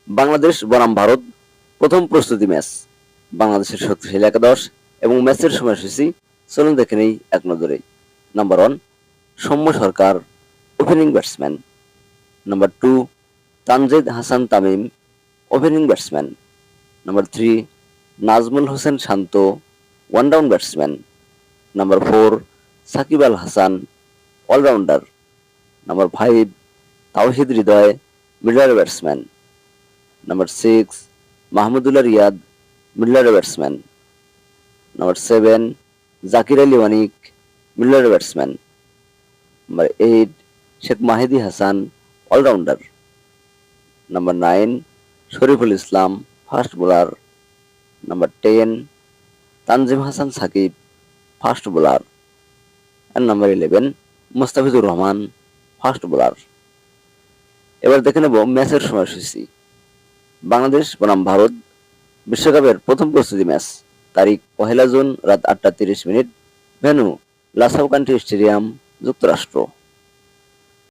বাংলাদেশ বনাম ভারত প্রথম প্রস্তুতি ম্যাচ। বাংলাদেশের শক্তিশালী একাদশ এবং ম্যাচের সময়সূচি চলুন দেখে নেই এক নজরে। Number 1, Soumya Sarkar, opening batsman. Number 2, Tanzid Hasan Tamim, opening batsman. Number 3, Najmul Hossain Shanto, one down batsman. Number 4, Shakib Al Hasan, allrounder. Number 5, Towhid Hridoy, middle batsman. Number 6, Mahmudullah Riyad, middle batsman. Number 7, Jaker Ali Anik, middle batsman. Number 8, Sheikh Mahedi Hasan, allrounder. Number 9, Shoriful Islam, fast bowler. Number 10, Tanzim Hasan Sakib, fast bowler. আর number 11, Mustafizur Rahman, fast bowler. এবার দেখে নেব ম্যাচের সময়সূচি। বাংলাদেশ বনাম ভারত বিশ্বকাপের প্রথম প্রস্তুতি match. তারিখ 1 জুন, রাত 8টা 30 মিনিট। ভেন্যু লাসাউ কান্ট্রি স্টেডিয়াম, যুক্তরাষ্ট্র।